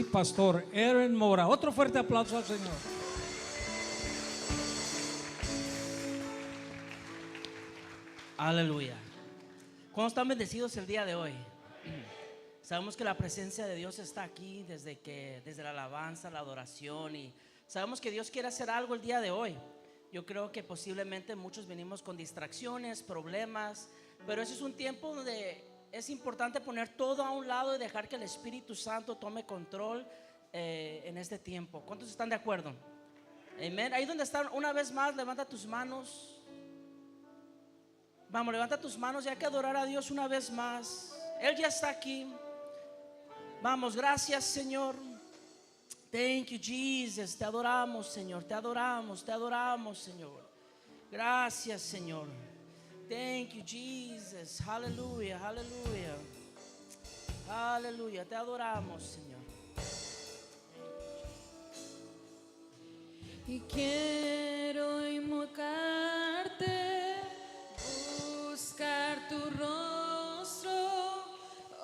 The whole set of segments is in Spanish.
Pastor Aaron Mora. Otro fuerte aplauso al Señor. Aleluya. ¿Cómo están bendecidos el día de hoy? Sabemos que la presencia de Dios está aquí desde la alabanza, la adoración, y sabemos que Dios quiere hacer algo el día de hoy. Yo creo que posiblemente muchos venimos con distracciones, problemas, pero ese es un tiempo donde es importante poner todo a un lado y dejar que el Espíritu Santo tome control en este tiempo. ¿Cuántos están de acuerdo? Amén. Ahí donde están, una vez más, levanta tus manos. Vamos, levanta tus manos y hay que adorar a Dios una vez más. Él ya está aquí. Vamos, gracias, Señor. Thank you, Jesus. Te adoramos, Señor. Te adoramos, Señor. Gracias, Señor. Thank you, Jesus. Aleluya, aleluya. Aleluya, te adoramos, Señor. Y quiero invocarte, buscar tu rostro.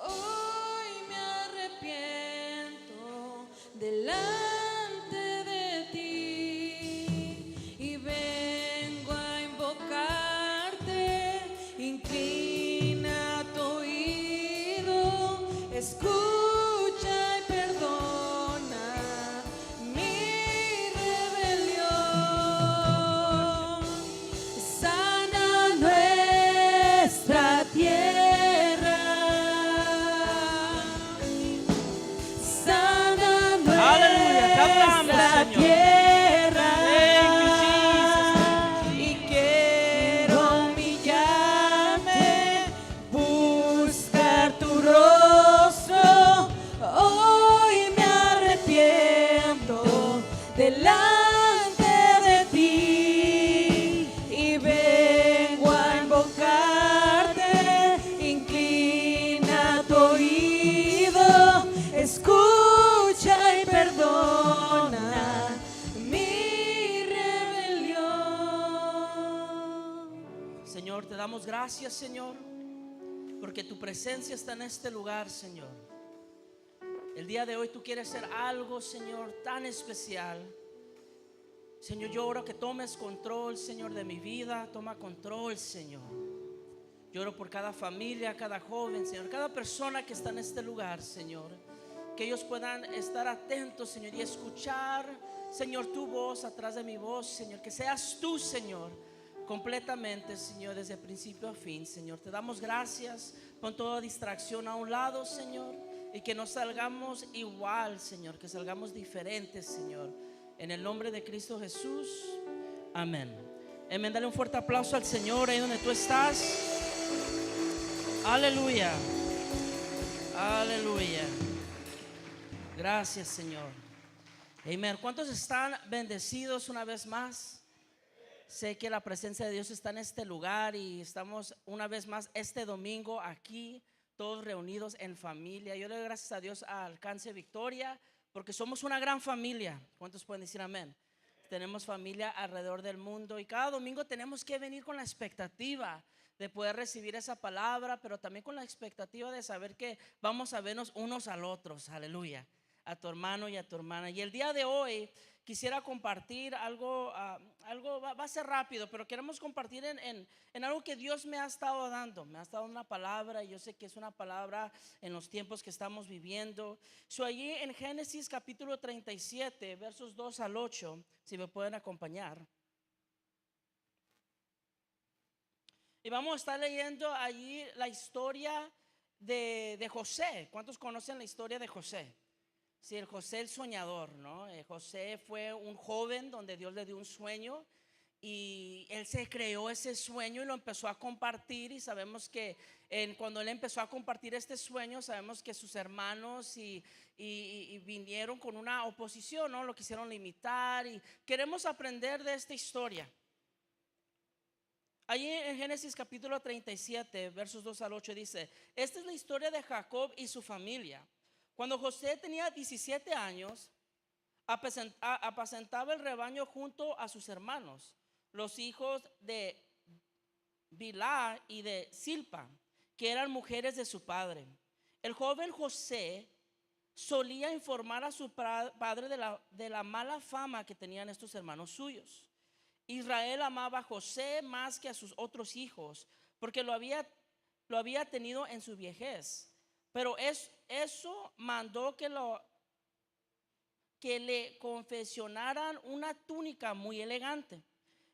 Hoy me arrepiento delante de ti y vengo a invocarte. Inclina tu oído, escucha y perdona mi rebelión. Sana nuestra tierra, sana Aleluya, te adoramos, nuestra Señor. tierra. Thank you, Jesus. Y quiero humillarme, buscar tu rostro. Hoy me arrepiento delante de ti y vengo a invocarte. Inclina tu oído, escucha y perdona mi rebelión. Señor, te damos gracias, Señor, porque tu presencia está en este lugar, Señor. El día de hoy tú quieres hacer algo, Señor, tan especial. Señor, yo oro que tomes control, Señor, de mi vida. Toma control, Señor. Yo oro por cada familia, cada joven, Señor, cada persona que está en este lugar, Señor. Que ellos puedan estar atentos, Señor, y escuchar, Señor, tu voz atrás de mi voz, Señor. Que seas tú, Señor, completamente, Señor, desde principio a fin, Señor. Te damos gracias. Pon toda distracción a un lado, Señor, y que no salgamos igual, Señor, que salgamos diferentes, Señor. En el nombre de Cristo Jesús, amén. Amén. Dale un fuerte aplauso al Señor ahí donde tú estás. Aleluya. Aleluya. Gracias, Señor. Amén. ¿Cuántos están bendecidos una vez más? Sé que la presencia de Dios está en este lugar y estamos una vez más este domingo aquí, todos reunidos en familia. Yo le doy gracias a Dios a Alcance Victoria porque somos una gran familia. ¿Cuántos pueden decir amén? Tenemos familia alrededor del mundo y cada domingo tenemos que venir con la expectativa de poder recibir esa palabra, pero también con la expectativa de saber que vamos a vernos unos al otros. Aleluya. A tu hermano y a tu hermana. Y el día de hoy quisiera compartir algo, va a ser rápido, pero queremos compartir en algo que Dios me ha estado dando. Me ha estado una palabra y yo sé que es una palabra en los tiempos que estamos viviendo. Allí en Génesis capítulo 37, versos 2 al 8, si me pueden acompañar. Y vamos a estar leyendo allí la historia de José. ¿Cuántos conocen la historia de José? Sí, el José el soñador, ¿no? José fue un joven donde Dios le dio un sueño y él se creó ese sueño y lo empezó a compartir. Y sabemos que cuando él empezó a compartir este sueño, sabemos que sus hermanos y vinieron con una oposición, ¿no? Lo quisieron limitar y queremos aprender de esta historia. Allí en Génesis capítulo 37, versos 2 al 8 dice: esta es la historia de Jacob y su familia. Cuando José tenía 17 años, apacentaba el rebaño junto a sus hermanos, los hijos de Bilhá y de Silpa, que eran mujeres de su padre. El joven José solía informar a su padre de la mala fama que tenían estos hermanos suyos. Israel amaba a José más que a sus otros hijos, porque lo había tenido en su viejez. Pero eso mandó que le confeccionaran una túnica muy elegante.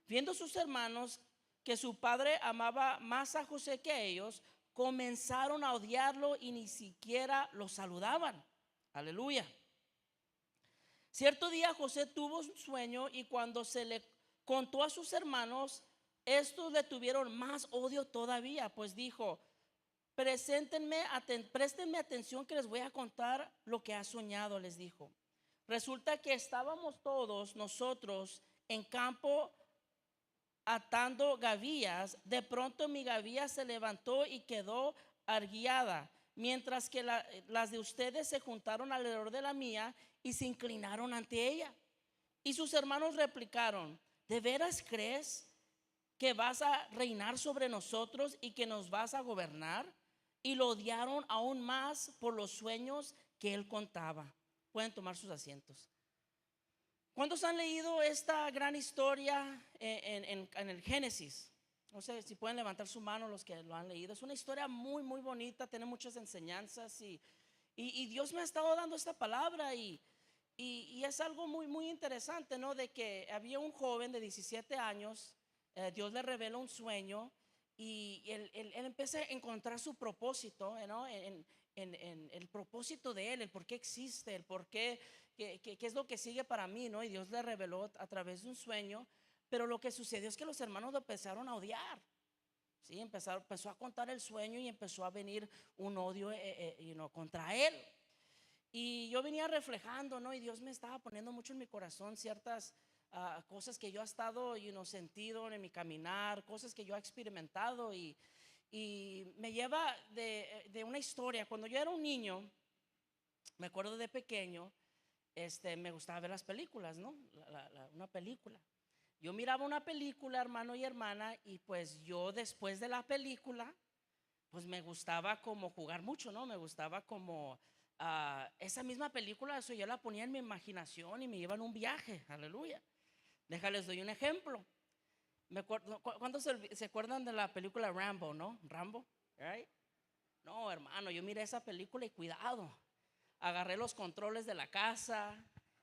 Viendo sus hermanos que su padre amaba más a José que a ellos, comenzaron a odiarlo y ni siquiera lo saludaban. Aleluya. Cierto día José tuvo un sueño y cuando se le contó a sus hermanos, estos le tuvieron más odio todavía, pues dijo: préstenme atención que les voy a contar lo que ha soñado, les dijo. Resulta que estábamos todos nosotros en campo atando gavillas. De pronto mi gavilla se levantó y quedó arguiada, mientras que las de ustedes se juntaron alrededor de la mía y se inclinaron ante ella. Y sus hermanos replicaron: ¿de veras crees que vas a reinar sobre nosotros y que nos vas a gobernar? Y lo odiaron aún más por los sueños que él contaba. Pueden tomar sus asientos. ¿Cuántos han leído esta gran historia en el Génesis? No sé si pueden levantar su mano los que lo han leído. Es una historia muy, muy bonita, tiene muchas enseñanzas y Dios me ha estado dando esta palabra y es algo muy, muy interesante, ¿no? De que había un joven de 17 años, Dios le revela un sueño y él empieza a encontrar su propósito, ¿no? En el propósito de él, el por qué existe, el por qué, qué es lo que sigue para mí, ¿no? Y Dios le reveló a través de un sueño. Pero lo que sucedió es que los hermanos lo empezaron a odiar. ¿Sí? Empezó a contar el sueño y empezó a venir un odio contra él. Y yo venía reflejando, ¿no? Y Dios me estaba poniendo mucho en mi corazón ciertas cosas que yo he estado sentido en mi caminar, cosas que yo he experimentado. Y me lleva de una historia. Cuando yo era un niño, me acuerdo de pequeño, me gustaba ver las películas, ¿no? Una película. Yo miraba una película, hermano y hermana, y pues yo después de la película, pues me gustaba como jugar mucho, ¿no? Me gustaba como esa misma película, eso yo la ponía en mi imaginación y me iba en un viaje, aleluya. Déjales doy un ejemplo. ¿Cuántos se acuerdan de la película Rambo, no? Rambo, right? No, hermano, yo miré esa película y cuidado. Agarré los controles de la casa,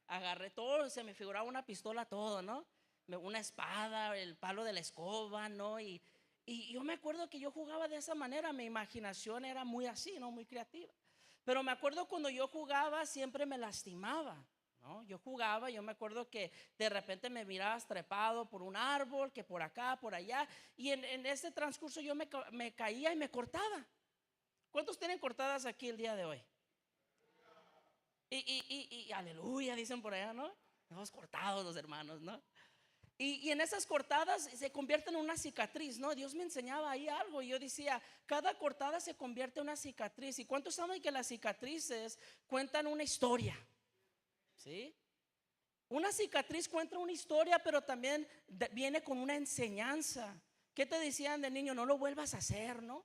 agarré todo, se me figuraba una pistola, todo, ¿no? Una espada, el palo de la escoba, ¿no? Y yo me acuerdo que yo jugaba de esa manera, mi imaginación era muy así, ¿no? Muy creativa. Pero me acuerdo cuando yo jugaba siempre me lastimaba, ¿no? Yo jugaba, yo me acuerdo que de repente me mirabas trepado por un árbol, que por acá, por allá, y en ese transcurso yo me caía y me cortaba. ¿Cuántos tienen cortadas aquí el día de hoy? Y aleluya, dicen por allá, ¿no? Estamos cortados los hermanos, ¿no? Y en esas cortadas se convierten en una cicatriz, ¿no? Dios me enseñaba ahí algo y yo decía, cada cortada se convierte en una cicatriz. ¿Y cuántos saben que las cicatrices cuentan una historia? ¿Sí? Una cicatriz cuenta una historia, pero también viene con una enseñanza. ¿Qué te decían de niño? No lo vuelvas a hacer, ¿no?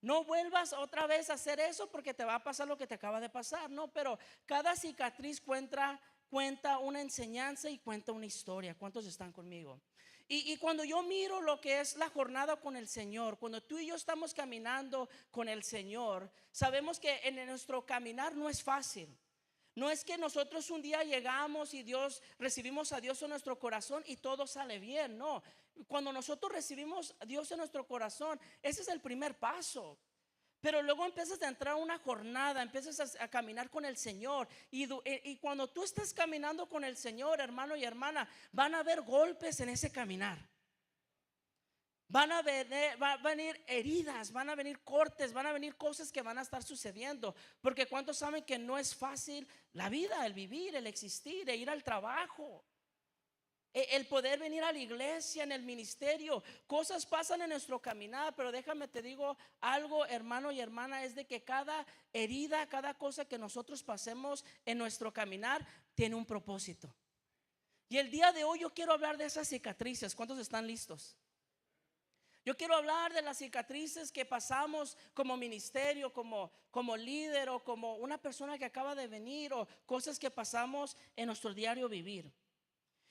No vuelvas otra vez a hacer eso porque te va a pasar lo que te acaba de pasar, ¿no? Pero cada cicatriz cuenta una enseñanza y cuenta una historia. ¿Cuántos están conmigo? Y cuando yo miro lo que es la jornada con el Señor, cuando tú y yo estamos caminando con el Señor, sabemos que en nuestro caminar no es fácil. No es que nosotros un día llegamos y recibimos a Dios en nuestro corazón y todo sale bien, no. Cuando nosotros recibimos a Dios en nuestro corazón, ese es el primer paso. Pero luego empiezas a entrar a una jornada, empiezas a caminar con el Señor. Y cuando tú estás caminando con el Señor, hermano y hermana, van a haber golpes en ese caminar. Van a venir heridas, van a venir cortes, van a venir cosas que van a estar sucediendo. Porque ¿cuántos saben que no es fácil la vida, el vivir, el existir, el ir al trabajo? El poder venir a la iglesia, en el ministerio. Cosas pasan en nuestro caminar, pero déjame te digo algo, hermano y hermana, es de que cada herida, cada cosa que nosotros pasemos en nuestro caminar tiene un propósito. Y el día de hoy yo quiero hablar de esas cicatrices. ¿Cuántos están listos? Yo quiero hablar de las cicatrices que pasamos como ministerio, como líder o como una persona que acaba de venir, o cosas que pasamos en nuestro diario vivir.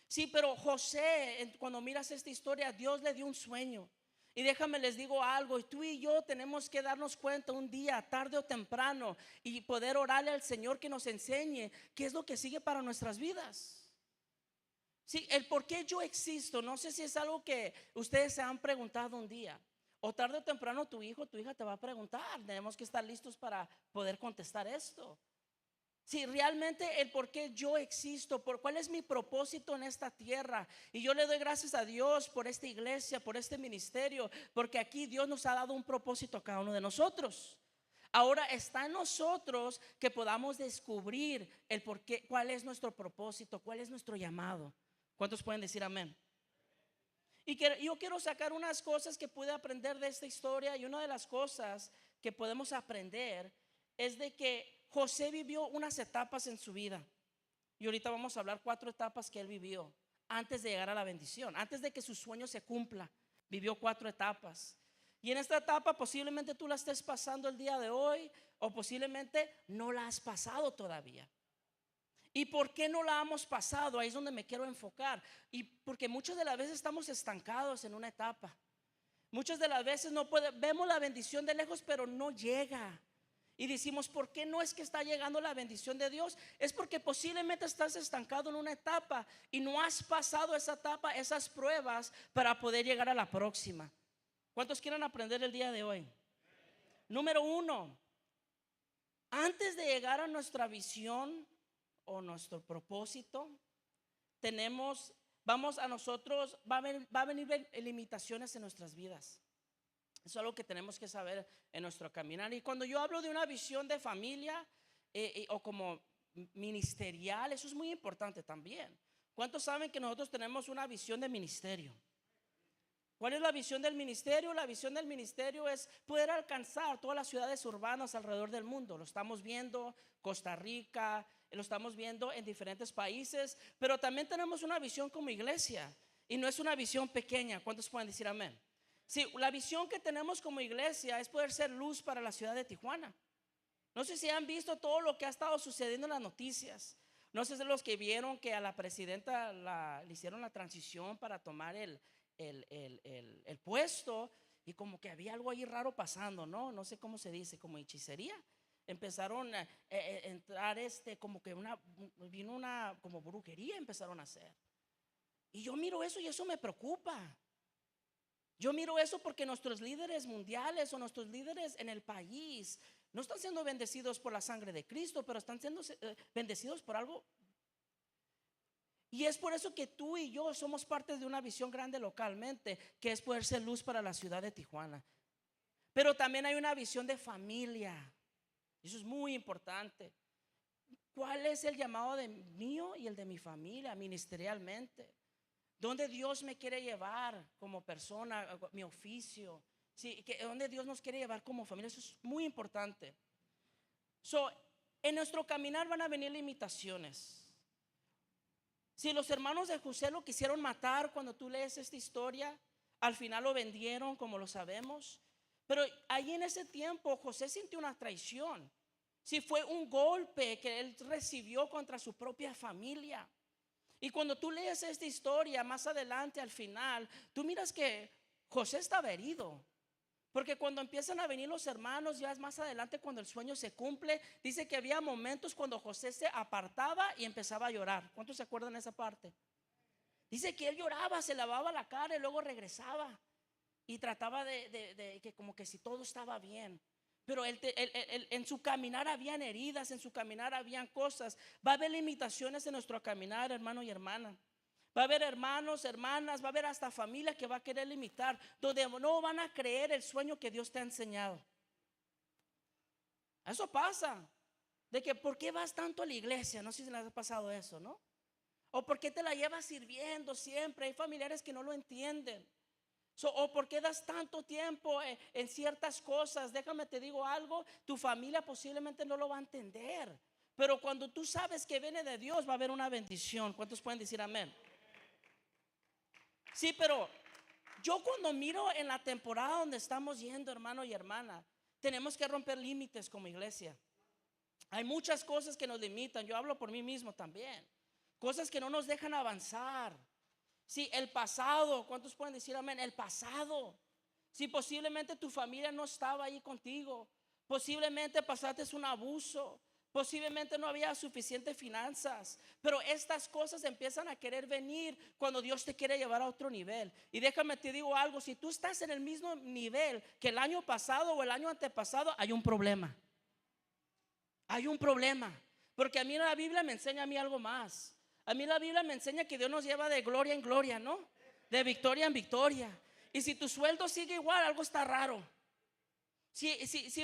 Sí, pero José, cuando miras esta historia, Dios le dio un sueño. Y déjame les digo algo, y tú y yo tenemos que darnos cuenta un día, tarde o temprano, y poder orarle al Señor que nos enseñe qué es lo que sigue para nuestras vidas. Sí, el por qué yo existo, no sé si es algo que ustedes se han preguntado un día, o tarde o temprano tu hijo, tu hija te va a preguntar. Tenemos que estar listos para poder contestar esto. Si realmente el por qué yo existo, por cuál es mi propósito en esta tierra. Y yo le doy gracias a Dios por esta iglesia, por este ministerio, porque aquí Dios nos ha dado un propósito a cada uno de nosotros. Ahora está en nosotros que podamos descubrir el por qué, cuál es nuestro propósito, cuál es nuestro llamado. ¿Cuántos pueden decir amén? Y yo quiero sacar unas cosas que pude aprender de esta historia. Y una de las cosas que podemos aprender es de que José vivió unas etapas en su vida. Y ahorita vamos a hablar 4 etapas que él vivió antes de llegar a la bendición, antes de que su sueño se cumpla. Vivió 4 etapas. Y en esta etapa posiblemente tú la estés pasando el día de hoy, o posiblemente no la has pasado todavía. ¿Y por qué no la hemos pasado? Ahí es donde me quiero enfocar. Y porque muchas de las veces estamos estancados en una etapa. Muchas de las veces vemos la bendición de lejos, pero no llega. Y decimos, ¿por qué no es que está llegando la bendición de Dios? Es porque posiblemente estás estancado en una etapa y no has pasado esa etapa, esas pruebas, para poder llegar a la próxima. ¿Cuántos quieren aprender el día de hoy? Número 1, antes de llegar a nuestra visión o nuestro propósito, va a venir limitaciones en nuestras vidas. Eso es algo que tenemos que saber en nuestro caminar. Y cuando yo hablo de una visión de familia o como ministerial, eso es muy importante también. ¿Cuántos saben que nosotros tenemos una visión de ministerio? ¿Cuál es la visión del ministerio? La visión del ministerio es poder alcanzar todas las ciudades urbanas alrededor del mundo. Lo estamos viendo Costa Rica, lo estamos viendo en diferentes países, pero también tenemos una visión como iglesia, y no es una visión pequeña. ¿Cuántos pueden decir amén? Sí, la visión que tenemos como iglesia es poder ser luz para la ciudad de Tijuana. No sé si han visto todo lo que ha estado sucediendo en las noticias. No sé si los que vieron que a la presidenta le hicieron la transición para tomar el puesto, y como que había algo ahí raro pasando, no sé cómo se dice, como hechicería. Empezaron a entrar como que vino una como brujería, empezaron a hacer. Y yo miro eso y eso me preocupa. Yo miro eso porque nuestros líderes mundiales o nuestros líderes en el país no están siendo bendecidos por la sangre de Cristo, pero están siendo bendecidos por algo. Y es por eso que tú y yo somos parte de una visión grande localmente, que es poder ser luz para la ciudad de Tijuana. Pero también hay una visión de familia. Eso es muy importante. ¿Cuál es el llamado de mío y el de mi familia ministerialmente? ¿Dónde Dios me quiere llevar como persona, mi oficio? Sí, ¿dónde Dios nos quiere llevar como familia? Eso es muy importante. En nuestro caminar van a venir limitaciones. Si los hermanos de José lo quisieron matar, cuando tú lees esta historia, al final lo vendieron, como lo sabemos. Pero ahí en ese tiempo José sintió una traición. Si fue un golpe que él recibió contra su propia familia. Y cuando tú lees esta historia más adelante, al final, tú miras que José estaba herido. Porque cuando empiezan a venir los hermanos, ya es más adelante cuando el sueño se cumple, dice que había momentos cuando José se apartaba y empezaba a llorar. ¿Cuántos se acuerdan de esa parte? Dice que él lloraba, se lavaba la cara y luego regresaba y trataba de que como que si todo estaba bien. Pero en su caminar habían heridas, en su caminar habían cosas. Va a haber limitaciones en nuestro caminar, hermano y hermana. Va a haber hermanos, hermanas, va a haber hasta familia que va a querer limitar, donde no van a creer el sueño que Dios te ha enseñado. Eso pasa. De que ¿por qué vas tanto a la iglesia? No sé si les ha pasado eso, ¿no? O ¿por qué te la llevas sirviendo siempre? Hay familiares que no lo entienden. O ¿por qué das tanto tiempo en ciertas cosas? Déjame te digo algo, tu familia posiblemente no lo va a entender, pero cuando tú sabes que viene de Dios va a haber una bendición. ¿Cuántos pueden decir amén? Sí, pero Yo cuando miro en la temporada donde estamos yendo, hermano y hermana, tenemos que romper límites como iglesia. Hay muchas cosas que nos limitan. Yo hablo por mí mismo también. Cosas que no nos dejan avanzar. Sí, el pasado. ¿Cuántos pueden decir amén? El pasado. Si posiblemente tu familia no estaba ahí contigo, posiblemente pasaste un abuso, posiblemente no había suficientes finanzas, pero estas cosas empiezan a querer venir cuando Dios te quiere llevar a otro nivel. Y déjame te digo algo, si tú estás en el mismo nivel que el año pasado o el año antepasado, hay un problema. Hay un problema, porque a mí la Biblia me enseña a mí algo más. A mí la Biblia me enseña que Dios nos lleva de gloria en gloria, ¿no? De victoria en victoria. Y si tu sueldo sigue igual, algo está raro. Si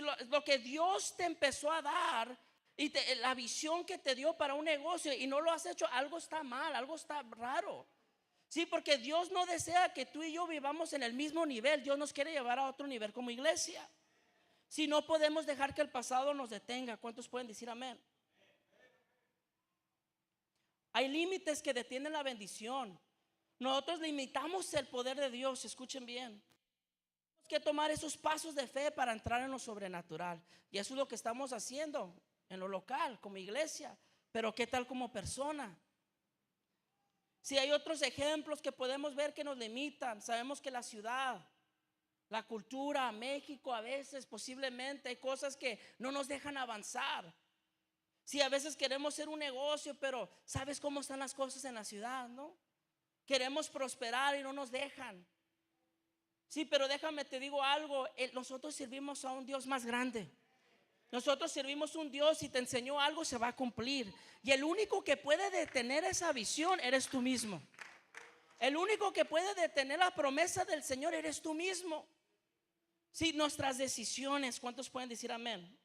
lo que Dios te empezó a dar y la visión que te dio para un negocio y no lo has hecho, algo está mal, algo está raro. Sí, porque Dios no desea que tú y yo vivamos en el mismo nivel. Dios nos quiere llevar a otro nivel como iglesia. Si no podemos dejar que el pasado nos detenga. ¿Cuántos pueden decir amén? Hay límites que detienen la bendición. Nosotros limitamos el poder de Dios. Escuchen bien. Tenemos que tomar esos pasos de fe para entrar en lo sobrenatural. Y eso es lo que estamos haciendo en lo local, como iglesia. Pero ¿qué tal como persona? Si hay otros ejemplos que podemos ver que nos limitan. Sabemos que la ciudad, la cultura, México, a veces posiblemente hay cosas que no nos dejan avanzar. Si a veces queremos hacer un negocio, pero ¿sabes cómo están las cosas en la ciudad, no? Queremos prosperar y no nos dejan. Sí, pero déjame te digo algo, nosotros servimos a un Dios más grande. Nosotros servimos un Dios, si te enseñó algo se va a cumplir. Y el único que puede detener esa visión eres tú mismo. El único que puede detener la promesa del Señor eres tú mismo. Sí, nuestras decisiones. ¿Cuántos pueden decir amén?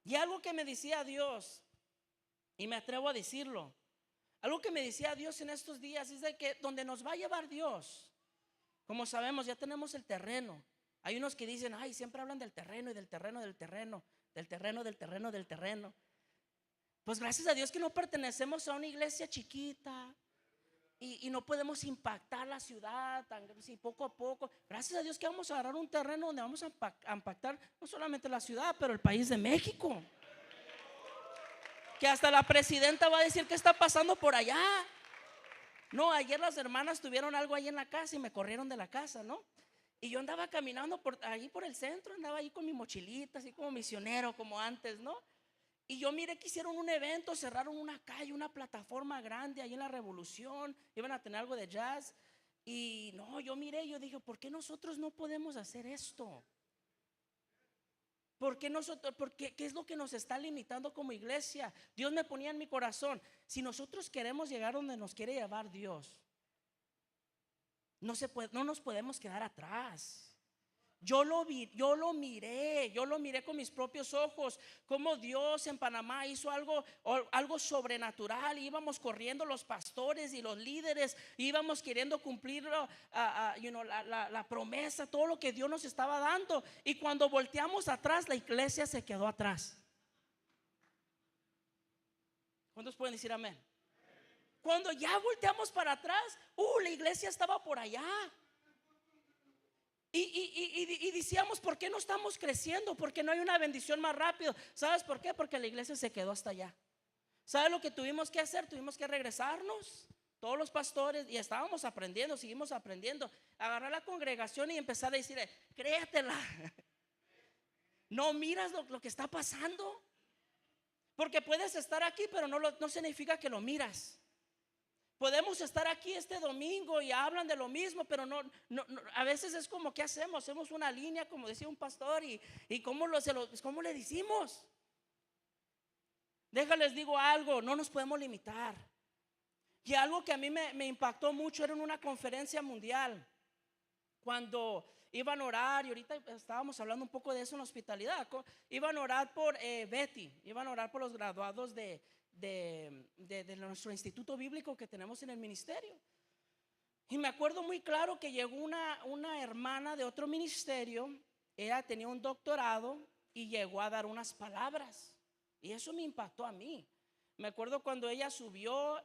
Y algo que me decía Dios, y me atrevo a decirlo, algo que me decía Dios en estos días es de que donde nos va a llevar Dios, como sabemos, ya tenemos el terreno. Hay unos que dicen, ay, siempre hablan del terreno y del terreno, del terreno, del terreno, del terreno, del terreno. Pues gracias a Dios que no pertenecemos a una iglesia chiquita y no podemos impactar la ciudad sí, poco a poco. Gracias a Dios que vamos a agarrar un terreno donde vamos a impactar no solamente la ciudad, pero el país de México. Que hasta la presidenta va a decir qué está pasando por allá. No, ayer las hermanas tuvieron algo ahí en la casa y me corrieron de la casa, ¿no? Y yo andaba caminando ahí por el centro, andaba ahí con mi mochilita, así como misionero, como antes, ¿no? Y yo miré que hicieron un evento, cerraron una calle, una plataforma grande ahí en la Revolución, iban a tener algo de jazz. Y no, yo miré, yo dije, ¿por qué nosotros no podemos hacer esto? ¿Por qué nosotros? Porque ¿qué es lo que nos está limitando como iglesia? Dios me ponía en mi corazón, si nosotros queremos llegar donde nos quiere llevar Dios, no nos podemos quedar atrás. Yo lo miré con mis propios ojos, como Dios en Panamá hizo algo sobrenatural. Íbamos corriendo los pastores y los líderes, íbamos queriendo cumplir la promesa, todo lo que Dios nos estaba dando. Y cuando volteamos atrás, la iglesia se quedó atrás. ¿Cuántos pueden decir amén? Cuando ya volteamos para atrás, la iglesia estaba por allá. Y decíamos, ¿por qué no estamos creciendo? Porque no hay una bendición más rápido. ¿Sabes por qué? Porque la iglesia se quedó hasta allá. ¿Sabes lo que tuvimos que hacer? Tuvimos que regresarnos, todos los pastores, y estábamos aprendiendo, seguimos aprendiendo. Agarrar la congregación y empezar a decirle, créatela. No miras lo que está pasando. Porque puedes estar aquí, pero no significa que lo miras. Podemos estar aquí este domingo y hablan de lo mismo, pero no, a veces es como, ¿qué hacemos? Hacemos una línea, como decía un pastor, y ¿cómo le decimos? Déjales digo algo, no nos podemos limitar. Y algo que a mí me impactó mucho era en una conferencia mundial, cuando iban a orar, y ahorita estábamos hablando un poco de eso en la hospitalidad. Iban a orar por Betty, iban a orar por los graduados de nuestro instituto bíblico que tenemos en el ministerio. Y me acuerdo muy claro que llegó una hermana de otro ministerio. Ella tenía un doctorado y llegó a dar unas palabras, y eso me impactó a mí. Me acuerdo cuando ella subió,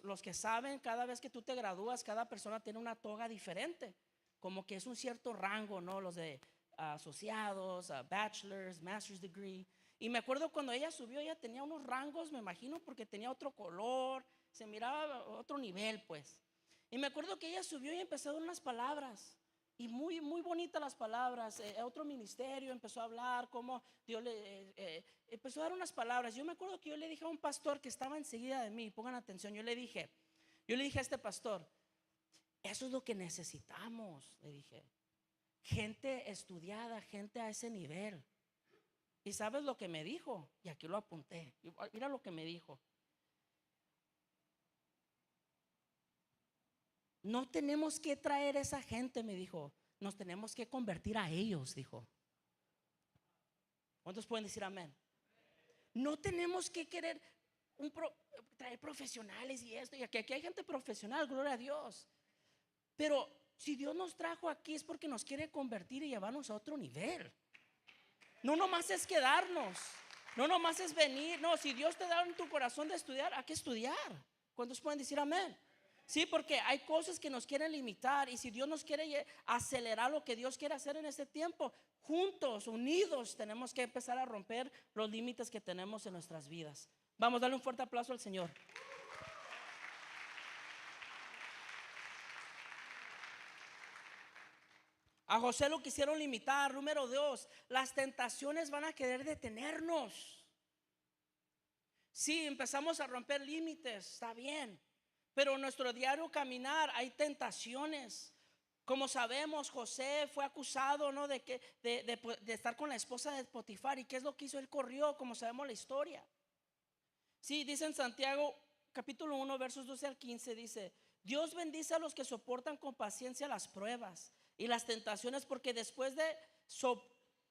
los que saben, cada vez que tú te gradúas, cada persona tiene una toga diferente, como que es un cierto rango, ¿no? Los de asociados, bachelors, master's degree. Y me acuerdo cuando ella subió, ella tenía unos rangos, me imagino, porque tenía otro color, se miraba otro nivel, pues. Y me acuerdo que ella subió y empezó a dar unas palabras. Y muy, muy bonitas las palabras. Otro ministerio empezó a hablar, cómo Dios le empezó a dar unas palabras. Yo me acuerdo que yo le dije a un pastor que estaba enseguida de mí, pongan atención, yo le dije a este pastor, eso es lo que necesitamos, le dije. Gente estudiada, gente a ese nivel. ¿Y sabes lo que me dijo? Y aquí lo apunté. Mira lo que me dijo. No tenemos que traer esa gente, me dijo. Nos tenemos que convertir a ellos, dijo. ¿Cuántos pueden decir amén? No tenemos que querer traer profesionales y esto. Y aquí hay gente profesional, gloria a Dios. Pero si Dios nos trajo aquí es porque nos quiere convertir y llevarnos a otro nivel. No nomás es quedarnos. No nomás es venir. No, si Dios te da en tu corazón de estudiar, hay que estudiar. ¿Cuántos pueden decir amén? Sí, porque hay cosas que nos quieren limitar. Y si Dios nos quiere acelerar lo que Dios quiere hacer en este tiempo, juntos, unidos, tenemos que empezar a romper los límites que tenemos en nuestras vidas. Vamos a darle un fuerte aplauso al Señor. A José lo quisieron limitar. Número 2, las tentaciones van a querer detenernos. Sí, empezamos a romper límites, está bien. Pero en nuestro diario caminar hay tentaciones. Como sabemos, José fue acusado, ¿no? de estar con la esposa de Potifar. ¿Y qué es lo que hizo? Él corrió, como sabemos la historia. Sí, dice en Santiago capítulo 1 versos 12 al 15, dice: Dios bendice a los que soportan con paciencia las pruebas y las tentaciones, porque después de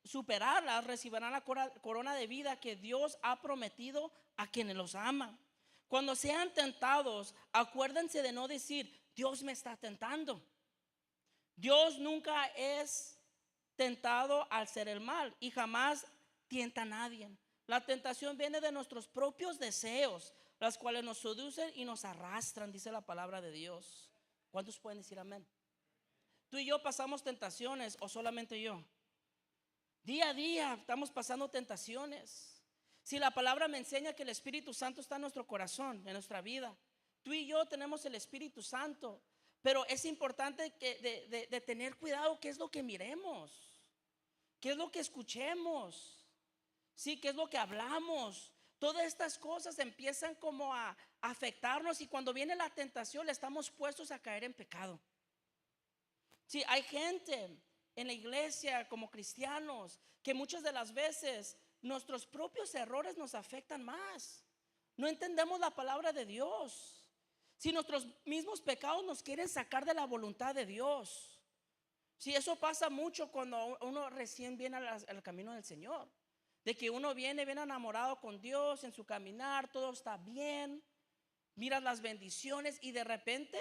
superarlas recibirán la corona de vida que Dios ha prometido a quienes los aman. Cuando sean tentados, acuérdense de no decir: Dios me está tentando. Dios nunca es tentado al hacer el mal y jamás tienta a nadie. La tentación viene de nuestros propios deseos, las cuales nos seducen y nos arrastran, dice la palabra de Dios. ¿Cuántos pueden decir amén? ¿Tú y yo pasamos tentaciones o solamente yo? Día a día estamos pasando tentaciones. Si la palabra me enseña que el Espíritu Santo está en nuestro corazón, en nuestra vida, tú y yo tenemos el Espíritu Santo. Pero es importante de tener cuidado qué es lo que miremos, qué es lo que escuchemos, sí, qué es lo que hablamos. Todas estas cosas empiezan como a afectarnos, y cuando viene la tentación estamos puestos a caer en pecado. Sí, hay gente en la iglesia como cristianos que muchas de las veces nuestros propios errores nos afectan más. No entendemos la palabra de Dios. Si nuestros mismos pecados nos quieren sacar de la voluntad de Dios. Si eso pasa mucho cuando uno recién viene al camino del Señor. De que uno viene bien enamorado con Dios en su caminar, todo está bien, miras las bendiciones y de repente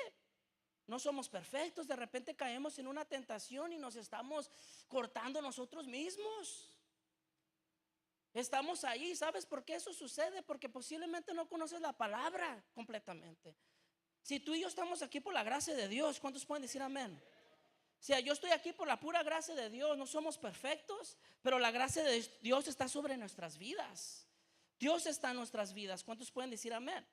no somos perfectos. De repente caemos en una tentación y nos estamos cortando nosotros mismos. Estamos ahí. ¿Sabes por qué eso sucede? Porque posiblemente no conoces la palabra completamente. Si tú y yo estamos aquí por la gracia de Dios, ¿cuántos pueden decir amén? O sea, yo estoy aquí por la pura gracia de Dios. No somos perfectos, pero la gracia de Dios está sobre nuestras vidas. Dios está en nuestras vidas. ¿Cuántos pueden decir amén?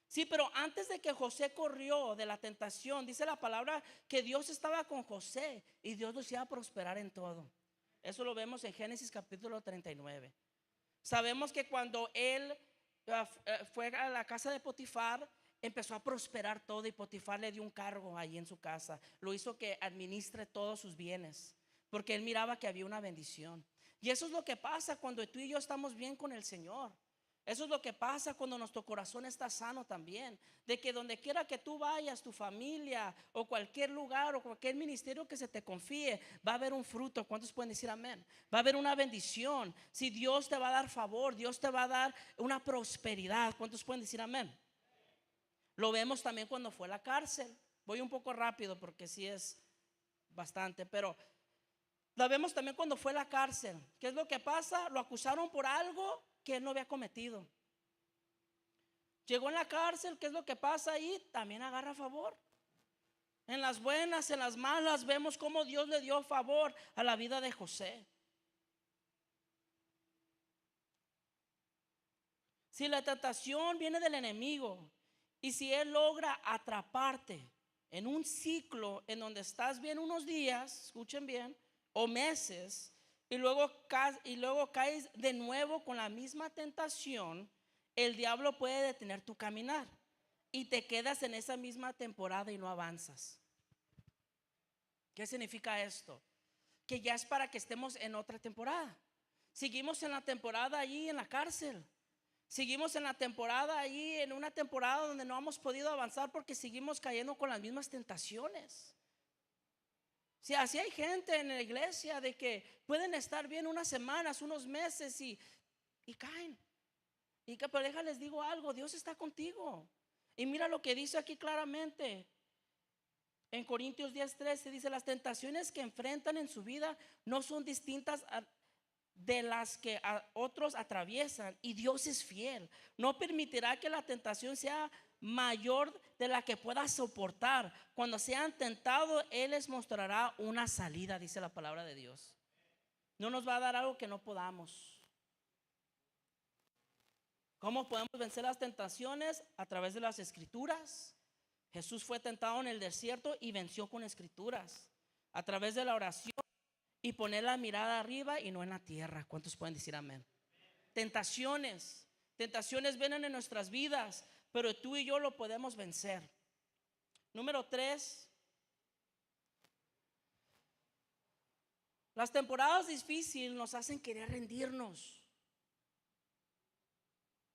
Sí, pero antes de que José corrió de la tentación, dice la palabra que Dios estaba con José y Dios los iba a prosperar en todo. Eso lo vemos en Génesis capítulo 39. Sabemos que cuando él fue a la casa de Potifar, empezó a prosperar todo, y Potifar le dio un cargo ahí en su casa. Lo hizo que administre todos sus bienes, porque él miraba que había una bendición. Y eso es lo que pasa cuando tú y yo estamos bien con el Señor. Eso es lo que pasa cuando nuestro corazón está sano también. De que donde quiera que tú vayas, tu familia o cualquier lugar o cualquier ministerio que se te confíe, va a haber un fruto. ¿Cuántos pueden decir amén? Va a haber una bendición. Si Dios te va a dar favor, Dios te va a dar una prosperidad. ¿Cuántos pueden decir amén? Lo vemos también cuando fue a la cárcel. Voy un poco rápido porque sí es bastante, pero lo vemos también cuando fue a la cárcel. ¿Qué es lo que pasa? Lo acusaron por algo que él no había cometido. Llegó en la cárcel, ¿qué es lo que pasa ahí? También agarra favor. En las buenas, en las malas, vemos cómo Dios le dio favor a la vida de José. Si la tentación viene del enemigo y si él logra atraparte en un ciclo en donde estás bien unos días, escuchen bien, o meses, y luego caes de nuevo con la misma tentación, el diablo puede detener tu caminar y te quedas en esa misma temporada y no avanzas. ¿Qué significa esto? Que ya es para que estemos en otra temporada. Seguimos en la temporada allí en la cárcel. Seguimos en la temporada ahí, en una temporada donde no hemos podido avanzar porque seguimos cayendo con las mismas tentaciones. Si así hay gente en la iglesia de que pueden estar bien unas semanas, unos meses y caen. Pero déjales digo algo, Dios está contigo. Y mira lo que dice aquí claramente. En Corintios 10:13 dice: las tentaciones que enfrentan en su vida no son distintas de las que otros atraviesan, y Dios es fiel, no permitirá que la tentación sea mayor de la que pueda soportar. Cuando sean tentados, Él les mostrará una salida, dice la palabra de Dios. No nos va a dar algo que no podamos. ¿Cómo podemos vencer las tentaciones? A través de las escrituras. Jesús fue tentado en el desierto y venció con escrituras. A través de la oración y poner la mirada arriba y no en la tierra. ¿Cuántos pueden decir amén? Tentaciones vienen en nuestras vidas, pero tú y yo lo podemos vencer. Número 3, las temporadas difíciles nos hacen querer rendirnos.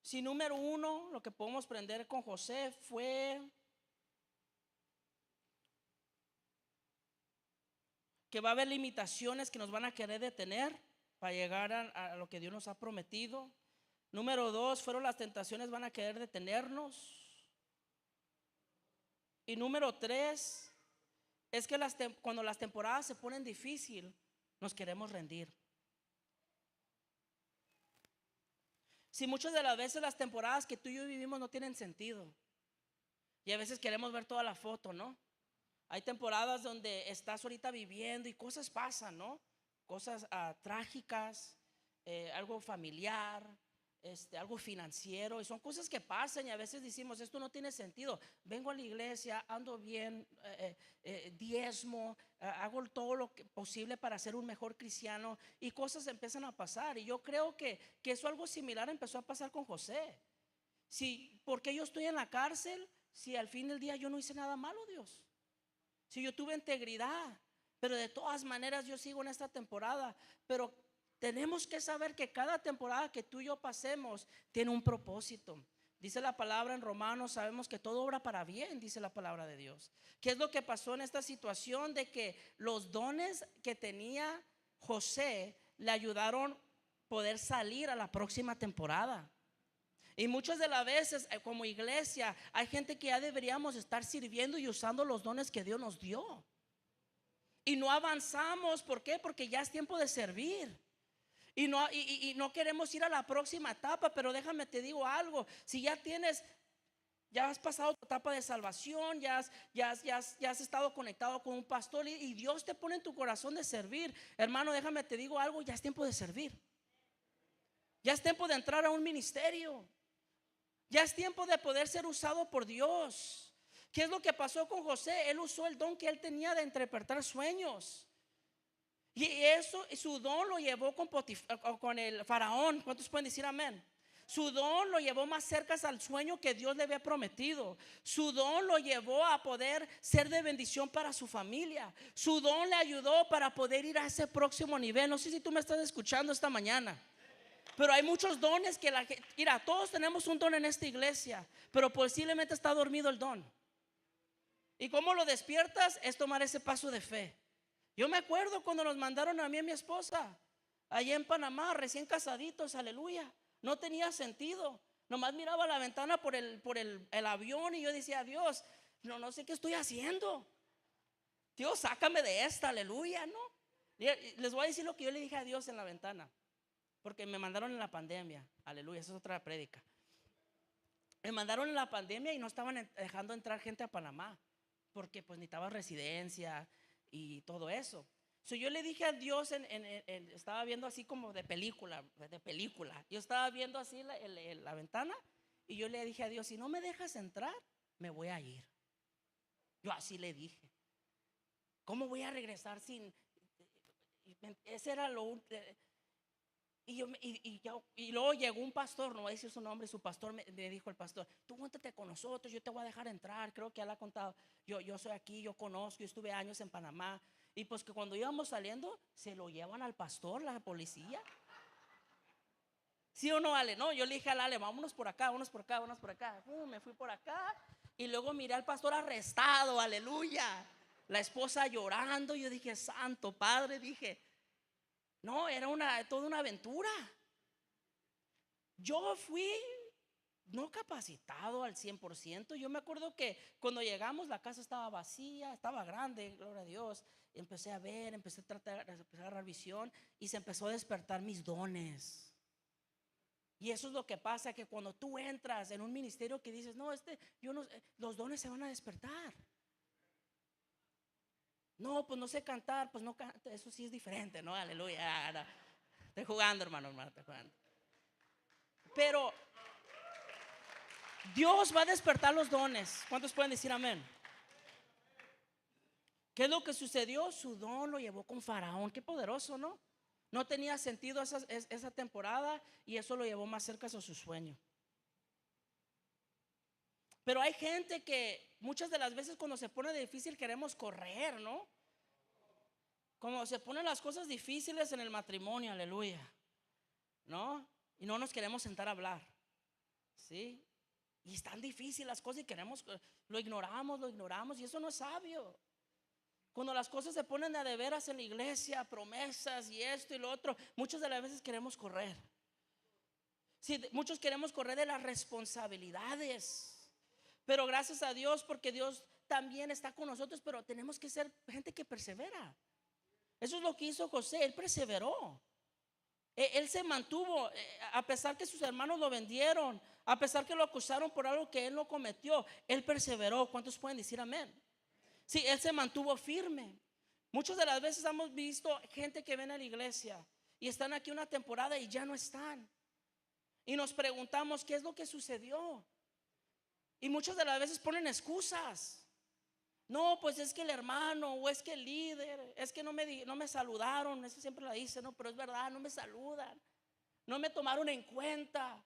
Si número 1, lo que podemos aprender con José fue que va a haber limitaciones que nos van a querer detener para llegar a lo que Dios nos ha prometido. Número 2, fueron las tentaciones van a querer detenernos. Y número 3, es que cuando las temporadas se ponen difíciles, nos queremos rendir. Si muchas de las veces las temporadas que tú y yo vivimos no tienen sentido, y a veces queremos ver toda la foto, ¿no? Hay temporadas donde estás ahorita viviendo y cosas pasan, ¿no? Cosas trágicas, algo familiar, algo financiero, y son cosas que pasan y a veces decimos: esto no tiene sentido. Vengo a la iglesia, ando bien, diezmo, hago todo lo posible para ser un mejor cristiano, y cosas empiezan a pasar. Y yo creo que eso algo similar empezó a pasar con José. ¿Por qué yo estoy en la cárcel? Si al fin del día yo no hice nada malo, Dios. Si yo tuve integridad, pero de todas maneras yo sigo en esta temporada. Pero tenemos que saber que cada temporada que tú y yo pasemos tiene un propósito. Dice la palabra en Romanos, sabemos que todo obra para bien, dice la palabra de Dios. ¿Qué es lo que pasó en esta situación? De que los dones que tenía José le ayudaron a poder salir a la próxima temporada. Y muchas de las veces como iglesia hay gente que ya deberíamos estar sirviendo y usando los dones que Dios nos dio, y no avanzamos. ¿Por qué? Porque ya es tiempo de servir y no queremos ir a la próxima etapa. Pero déjame te digo algo: si ya has pasado tu etapa de salvación, ya has estado conectado con un pastor y Dios te pone en tu corazón de servir, hermano, déjame te digo algo: ya es tiempo de servir. Ya es tiempo de entrar a un ministerio. Ya es tiempo de poder ser usado por Dios. ¿Qué es lo que pasó con José? Él usó el don que él tenía de interpretar sueños, y su don lo llevó con el faraón. ¿Cuántos pueden decir amén? Su don lo llevó más cerca al sueño que Dios le había prometido. Su don lo llevó a poder ser de bendición para su familia. Su don le ayudó para poder ir a ese próximo nivel. No sé si tú me estás escuchando esta mañana, pero hay muchos dones que mira, todos tenemos un don en esta iglesia, pero posiblemente está dormido el don. ¿Y cómo lo despiertas? Es tomar ese paso de fe. Yo me acuerdo cuando nos mandaron a mí y a mi esposa allá en Panamá, recién casaditos, aleluya. No tenía sentido. Nomás miraba la ventana por el avión y yo decía: Dios, no sé qué estoy haciendo. Dios, sácame de esta, aleluya, ¿no? Les voy a decir lo que yo le dije a Dios en la ventana, porque me mandaron en la pandemia, aleluya, esa es otra prédica. Me mandaron en la pandemia y no estaban dejando entrar gente a Panamá, porque pues necesitaba residencia y todo eso. So, yo le dije a Dios, estaba viendo así como de película. Yo estaba viendo así la ventana y yo le dije a Dios, si no me dejas entrar, me voy a ir. Yo así le dije, ¿cómo voy a regresar sin? Ese era lo último. Y luego llegó un pastor, no voy a decir su nombre, su pastor me dijo el pastor, tú júntate con nosotros, yo te voy a dejar entrar. Creo que ya le ha contado, yo soy aquí, yo conozco, yo estuve años en Panamá. Y pues que cuando íbamos saliendo, se lo llevan al pastor, la policía. ¿Sí o no, Ale? No, yo le dije al Ale, vámonos por acá, vámonos por acá, vámonos por acá. Me fui por acá y luego miré al pastor arrestado, aleluya. La esposa llorando, yo dije, santo padre, dije, no, era toda una aventura. Yo fui no capacitado al 100%. Yo me acuerdo que cuando llegamos la casa estaba vacía, estaba grande, gloria a Dios. Empecé a ver, empecé a agarrar visión y se empezó a despertar mis dones. Y eso es lo que pasa, que cuando tú entras en un ministerio que dices, no, yo no, los dones se van a despertar. No, pues no sé cantar, pues no canto, eso sí es diferente, ¿no? Aleluya. No. Estoy jugando, hermano, estoy jugando. Pero Dios va a despertar los dones. ¿Cuántos pueden decir amén? ¿Qué es lo que sucedió? Su don lo llevó con Faraón. Qué poderoso, ¿no? No tenía sentido esa temporada y eso lo llevó más cerca a su sueño. Pero hay gente que muchas de las veces cuando se pone difícil queremos correr, ¿no? Como se ponen las cosas difíciles en el matrimonio, aleluya, ¿no? Y no nos queremos sentar a hablar, ¿sí? Y están difíciles las cosas y lo ignoramos y eso no es sabio. Cuando las cosas se ponen de veras en la iglesia, promesas y esto y lo otro, muchas de las veces queremos correr. Sí, muchos queremos correr de las responsabilidades. Pero gracias a Dios, porque Dios también está con nosotros, pero tenemos que ser gente que persevera. Eso es lo que hizo José, él perseveró. Él se mantuvo, a pesar que sus hermanos lo vendieron, a pesar que lo acusaron por algo que él no cometió, él perseveró. ¿Cuántos pueden decir amén? Sí, él se mantuvo firme. Muchas de las veces hemos visto gente que viene a la iglesia y están aquí una temporada y ya no están. Y nos preguntamos qué es lo que sucedió. Y muchas de las veces ponen excusas. No, pues es que el hermano, o es que el líder, es que no me saludaron. Eso siempre la dice, no, pero es verdad, no me saludan, no me tomaron en cuenta.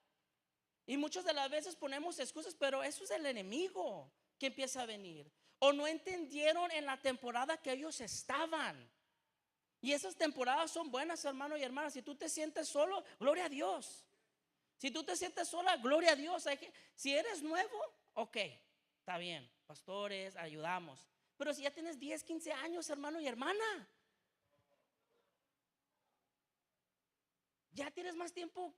Y muchas de las veces ponemos excusas, pero eso es el enemigo que empieza a venir. O no entendieron en la temporada que ellos estaban. Y esas temporadas son buenas, hermano y hermana. Si tú te sientes solo, gloria a Dios. Si tú te sientes sola, gloria a Dios. Si eres nuevo, ok, está bien, pastores, ayudamos. Pero si ya tienes 10, 15 años, hermano y hermana, ya tienes más tiempo.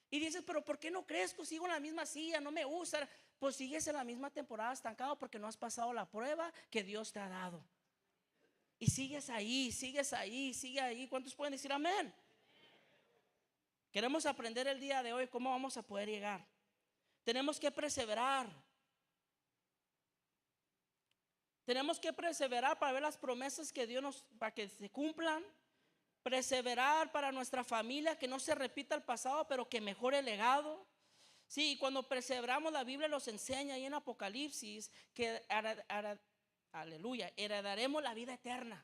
Y dices, pero ¿por qué no crezco? Sigo en la misma silla, no me usan. Pues sigues en la misma temporada estancado porque no has pasado la prueba que Dios te ha dado. Y sigues ahí, sigue ahí. ¿Cuántos pueden decir amén? Queremos aprender el día de hoy cómo vamos a poder llegar. Tenemos que perseverar. Tenemos que perseverar para ver las promesas que Dios para que se cumplan. Perseverar para nuestra familia, que no se repita el pasado, pero que mejore el legado. Sí, y cuando perseveramos, la Biblia nos enseña ahí en Apocalipsis que aleluya, heredaremos la vida eterna.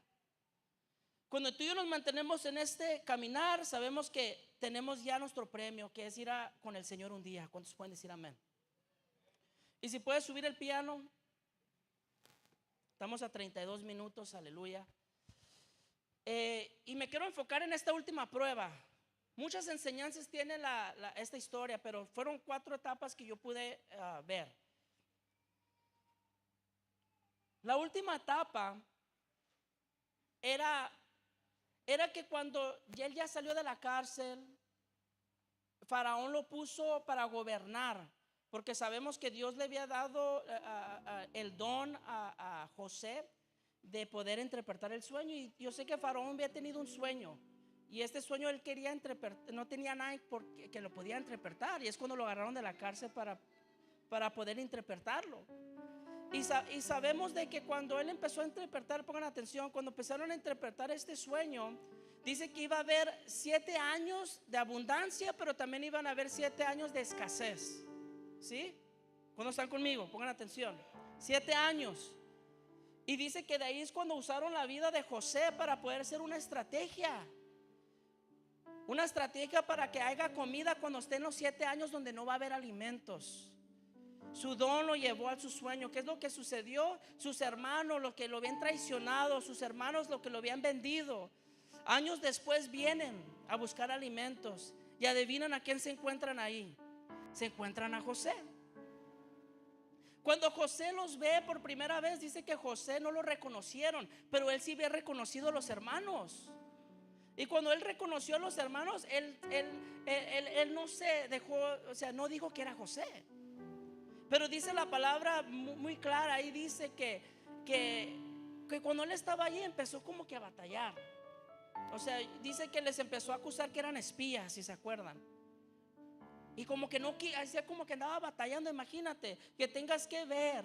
Cuando tú y yo nos mantenemos en este caminar, sabemos que tenemos ya nuestro premio, que es ir con el Señor un día. ¿Cuántos pueden decir amén? Y si puedes subir el piano. Estamos a 32 minutos, aleluya. Y me quiero enfocar en esta última prueba. Muchas enseñanzas tiene esta historia, pero fueron 4 etapas que yo pude ver. La última etapa era que cuando él ya salió de la cárcel, Faraón lo puso para gobernar, porque sabemos que Dios le había dado el don a José de poder interpretar el sueño. Y yo sé que Faraón había tenido un sueño, y este sueño él quería interpretar, no tenía nadie que lo podía interpretar. Y es cuando lo agarraron de la cárcel para poder interpretarlo. Y sabemos de que cuando él empezó a interpretar, pongan atención, cuando empezaron a interpretar este sueño, dice que iba a haber 7 años de abundancia, pero también iban a haber 7 años de escasez. ¿Sí? ¿Cuándo están conmigo? Pongan atención. 7 años. Y dice que de ahí es cuando usaron la vida de José para poder hacer una estrategia. Una estrategia para que haya comida cuando estén los 7 años donde no va a haber alimentos. Su don lo llevó a su sueño. ¿Qué es lo que sucedió? Sus hermanos, los que lo habían traicionado, sus hermanos, los que lo habían vendido, años después vienen a buscar alimentos. Y adivinan a quién se encuentran ahí. Se encuentran a José. Cuando José los ve por primera vez, dice que José no lo reconocieron, pero él sí había reconocido a los hermanos. Y cuando él reconoció a los hermanos, él no se dejó, o sea, no dijo que era José. Pero dice la palabra muy clara, ahí dice que cuando él estaba allí empezó como que a batallar. O sea, dice que les empezó a acusar que eran espías, si se acuerdan. Y como que no, hacía como que andaba batallando. Imagínate que tengas que ver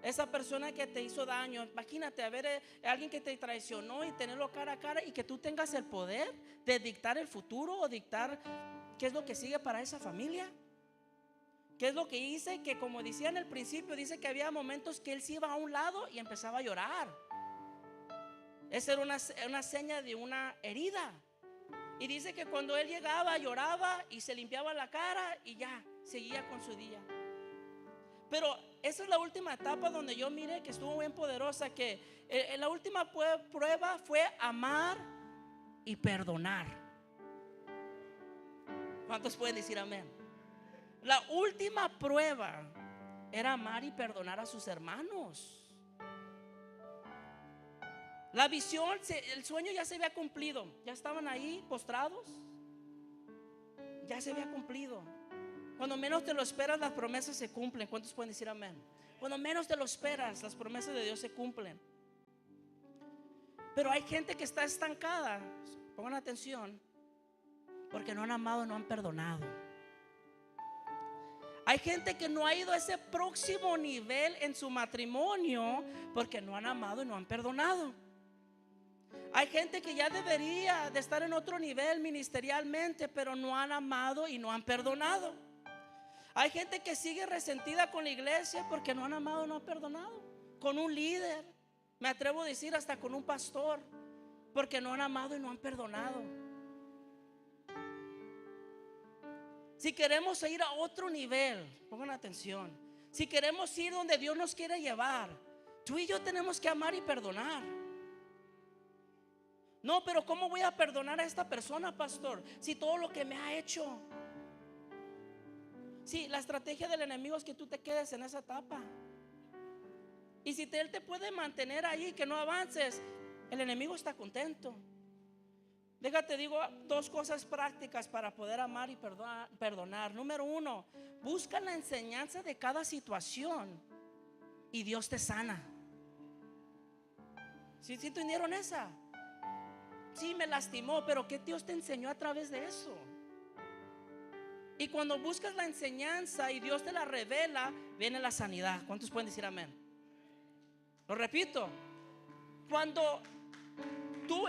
esa persona que te hizo daño. Imagínate a ver a alguien que te traicionó y tenerlo cara a cara, y que tú tengas el poder de dictar el futuro o dictar qué es lo que sigue para esa familia. ¿Qué es lo que hice? Que como decía en el principio, dice que había momentos que él se iba a un lado y empezaba a llorar. Esa era una seña de una herida. Y dice que cuando él llegaba, lloraba y se limpiaba la cara y ya, seguía con su día. Pero esa es la última etapa donde yo miré que estuvo bien poderosa. Que la última prueba fue amar y perdonar. ¿Cuántos pueden decir amén? La última prueba era amar y perdonar a sus hermanos. La visión, el sueño ya se había cumplido. Ya estaban ahí postrados. Ya se había cumplido. Cuando menos te lo esperas, las promesas se cumplen. ¿Cuántos pueden decir amén? Cuando menos te lo esperas, las promesas de Dios se cumplen. Pero hay gente que está estancada. Pongan atención, porque no han amado, no han perdonado. Hay gente que no ha ido a ese próximo nivel en su matrimonio porque no han amado y no han perdonado. Hay gente que ya debería de estar en otro nivel ministerialmente, pero no han amado y no han perdonado. Hay gente que sigue resentida con la iglesia porque no han amado y no han perdonado. Con un líder, me atrevo a decir hasta con un pastor, porque no han amado y no han perdonado. Si queremos ir a otro nivel, pongan atención, si queremos ir donde Dios nos quiere llevar, tú y yo tenemos que amar y perdonar. No, pero ¿cómo voy a perdonar a esta persona, pastor? Si todo lo que me ha hecho. Sí, la estrategia del enemigo es que tú te quedes en esa etapa. Y si él te puede mantener ahí, que no avances, el enemigo está contento. Déjate, digo 2 cosas prácticas para poder amar y perdonar. Número 1, busca la enseñanza de cada situación y Dios te sana. ¿Sí entendieron esa? Sí, me lastimó, pero ¿qué Dios te enseñó a través de eso? Y cuando buscas la enseñanza y Dios te la revela, viene la sanidad. ¿Cuántos pueden decir amén? Lo repito, cuando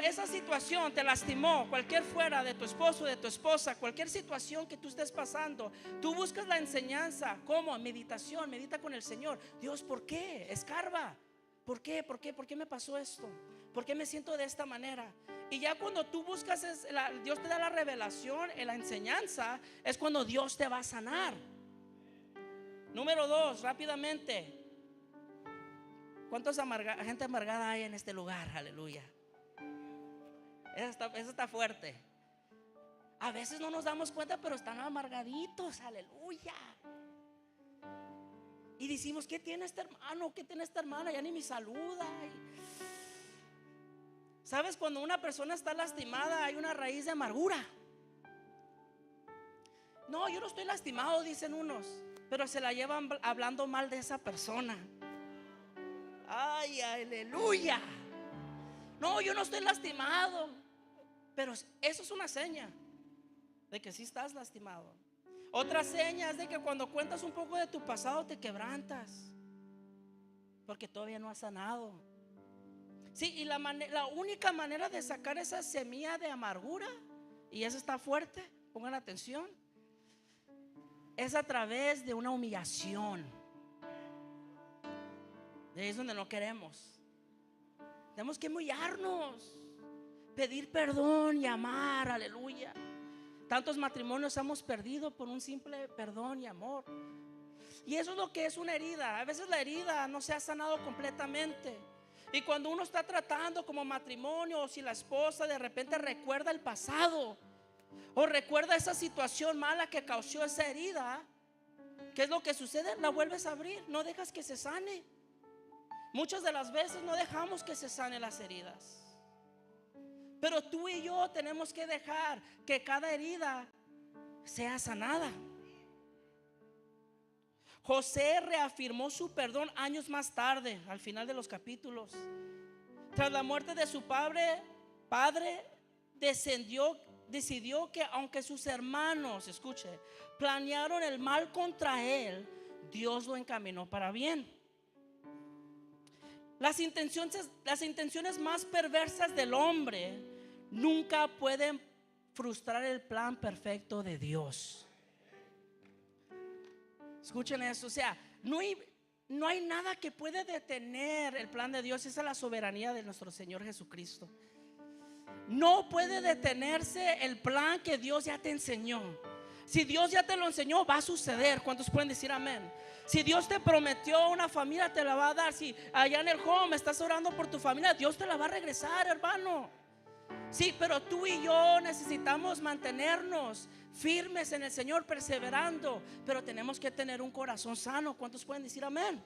esa situación te lastimó, cualquier fuera de tu esposo, de tu esposa, cualquier situación que tú estés pasando, tú buscas la enseñanza. ¿Cómo? Meditación, medita con el Señor. Dios, ¿por qué? Escarba. ¿Por qué? ¿Por qué? ¿Por qué me pasó esto? ¿Por qué me siento de esta manera? Y ya cuando tú buscas, Dios te da la revelación, la enseñanza, es cuando Dios te va a sanar. Número 2, rápidamente. ¿Cuántos gente amargada hay en este lugar? Aleluya. Eso está fuerte. A veces no nos damos cuenta, pero están amargaditos. Aleluya. Y decimos, ¿qué tiene este hermano? ¿Qué tiene esta hermana? Ya ni me saluda. ¿Sabes? Cuando una persona está lastimada, hay una raíz de amargura. No, yo no estoy lastimado, dicen unos, pero se la llevan hablando mal de esa persona. Ay, aleluya. No, yo no estoy lastimado, pero eso es una seña de que sí estás lastimado. Otra seña es de que cuando cuentas un poco de tu pasado te quebrantas, porque todavía no has sanado. Sí, y la única manera de sacar esa semilla de amargura, y eso está fuerte, pongan atención, es a través de una humillación. De ahí es donde no queremos. Tenemos que humillarnos, pedir perdón y amar, aleluya. Tantos matrimonios hemos perdido por un simple perdón y amor. Y eso es lo que es una herida. A veces la herida no se ha sanado completamente. Y cuando uno está tratando como matrimonio, o si la esposa de repente recuerda el pasado, o recuerda esa situación mala que causó esa herida, ¿qué es lo que sucede? La vuelves a abrir, no dejas que se sane. Muchas de las veces no dejamos que se sanen las heridas. Pero tú y yo tenemos que dejar que cada herida sea sanada. José reafirmó su perdón años más tarde, al final de los capítulos. Tras la muerte de su padre decidió que aunque sus hermanos, escuche, planearon el mal contra él, Dios lo encaminó para bien. Las intenciones más perversas del hombre nunca pueden frustrar el plan perfecto de Dios. Escuchen eso, o sea, no hay nada que puede detener el plan de Dios. Esa es la soberanía de nuestro Señor Jesucristo. No puede detenerse el plan que Dios ya te enseñó. Si Dios ya te lo enseñó, va a suceder. ¿Cuántos pueden decir amén? Si Dios te prometió una familia, te la va a dar. Si allá en el home estás orando por tu familia, Dios te la va a regresar, hermano. Sí, pero tú y yo necesitamos mantenernos firmes en el Señor, perseverando. Pero tenemos que tener un corazón sano. ¿Cuántos pueden decir amén?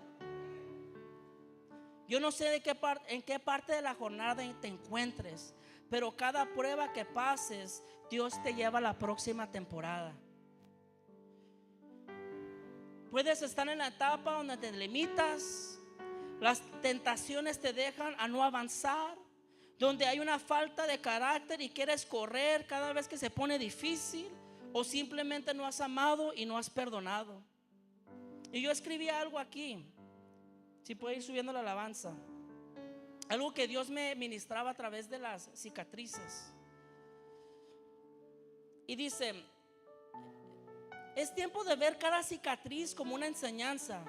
Yo no sé en qué parte de la jornada te encuentres, pero cada prueba que pases, Dios te lleva a la próxima temporada. Puedes estar en la etapa donde te limitas, las tentaciones te dejan a no avanzar, donde hay una falta de carácter y quieres correr cada vez que se pone difícil, o simplemente no has amado y no has perdonado. Y yo escribí algo aquí, si puede ir subiendo la alabanza, algo que Dios me ministraba a través de las cicatrices. Y dice: es tiempo de ver cada cicatriz como una enseñanza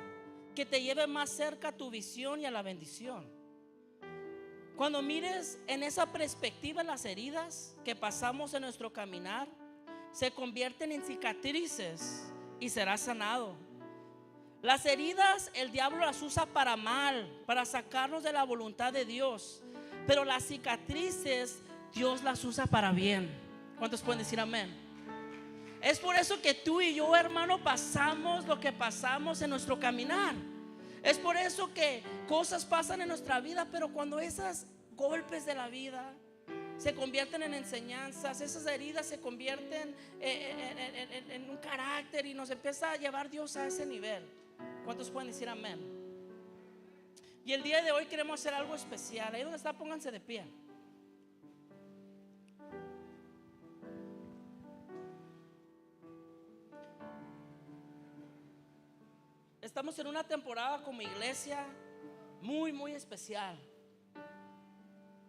que te lleve más cerca a tu visión y a la bendición. Cuando mires en esa perspectiva las heridas que pasamos en nuestro caminar, se convierten en cicatrices y serás sanado. Las heridas el diablo las usa para mal, para sacarnos de la voluntad de Dios, pero las cicatrices Dios las usa para bien. ¿Cuántos pueden decir amén? Es por eso que tú y yo, hermano, pasamos lo que pasamos en nuestro caminar. Es por eso que cosas pasan en nuestra vida, pero cuando esos golpes de la vida se convierten en enseñanzas, esas heridas se convierten en un carácter y nos empieza a llevar Dios a ese nivel. ¿Cuántos pueden decir amén? Y el día de hoy queremos hacer algo especial. Ahí donde está, pónganse de pie. Estamos en una temporada como iglesia muy, muy especial.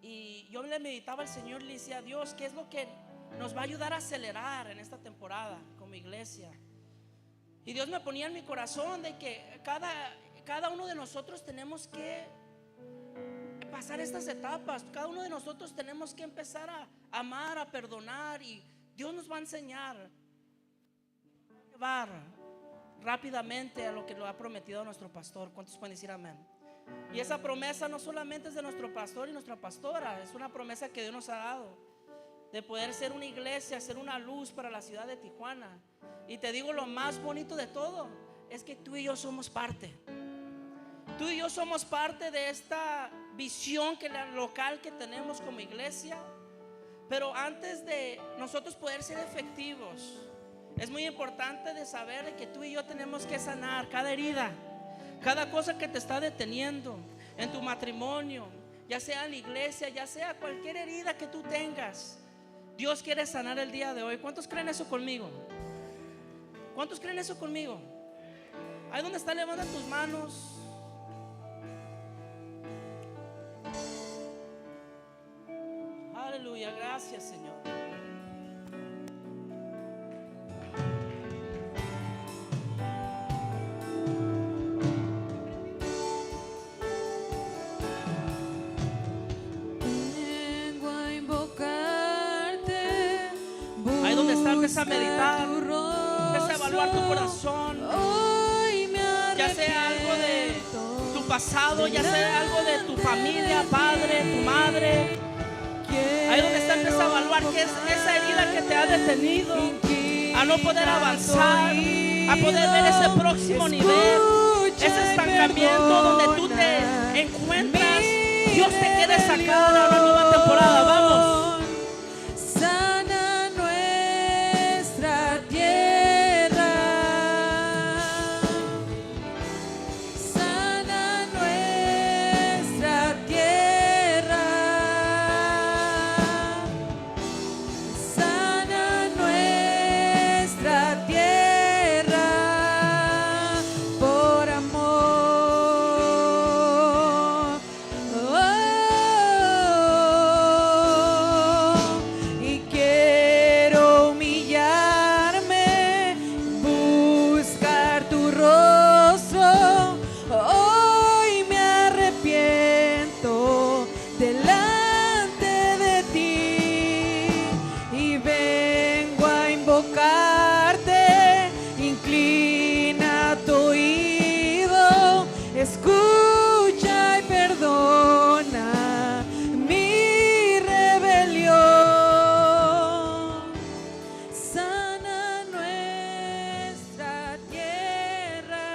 Y yo le meditaba al Señor y le decía: Dios, ¿qué es lo que nos va a ayudar a acelerar en esta temporada como iglesia? Y Dios me ponía en mi corazón de que cada uno de nosotros tenemos que pasar estas etapas. Cada uno de nosotros tenemos que empezar a amar, a perdonar, y Dios nos va a enseñar a llevar rápidamente a lo que lo ha prometido nuestro pastor. ¿Cuántos pueden decir amén? Y esa promesa no solamente es de nuestro pastor y nuestra pastora, es una promesa que Dios nos ha dado, de poder ser una iglesia, ser una luz para la ciudad de Tijuana. Y te digo, lo más bonito de todo es que tú y yo somos parte. Tú y yo somos parte de esta visión local que tenemos como iglesia. Pero antes de nosotros poder ser efectivos, es muy importante de saber que tú y yo tenemos que sanar cada herida, cada cosa que te está deteniendo en tu matrimonio, ya sea en la iglesia, ya sea cualquier herida que tú tengas. Dios quiere sanar el día de hoy. ¿Cuántos creen eso conmigo? ¿Cuántos creen eso conmigo? Ahí donde está, levanta tus manos. Aleluya, gracias, Señor. Vengo a invocarte. Ahí donde está, empieza a meditar, buscar tu empieza a evaluar tu rostro. corazón. Hoy me Ya sea algo de arrepiento. tu pasado, ya sea algo de tu familia, padre, tu madre. Ahí donde está, empieza a evaluar qué es esa herida que te ha detenido a no poder avanzar, a poder ver ese próximo nivel, ese estancamiento donde tú te encuentras. Dios te quiere sacar a una nueva temporada. Vamos. Sana nuestra tierra. Sana nuestra tierra. Sana nuestra tierra. Por amor. Y quiero humillarme, buscar tu rostro. Hoy me arrepiento delante de ti y vengo a invocarte. Inclina tu oído, escucha y perdona mi rebelión. Sana nuestra tierra.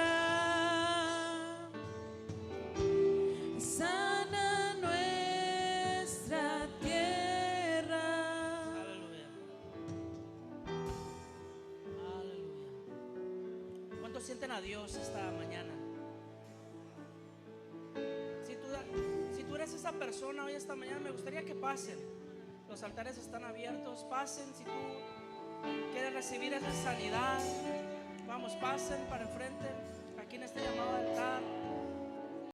Sana nuestra tierra. Aleluya. Aleluya. ¿Cuántos sienten a Dios esta mañana? Si tú eres esa persona hoy esta mañana, me gustaría que pasen. Los altares están abiertos. Pasen si tú quieres recibir esa sanidad. Vamos, pasen para enfrente. Aquí en este llamado altar.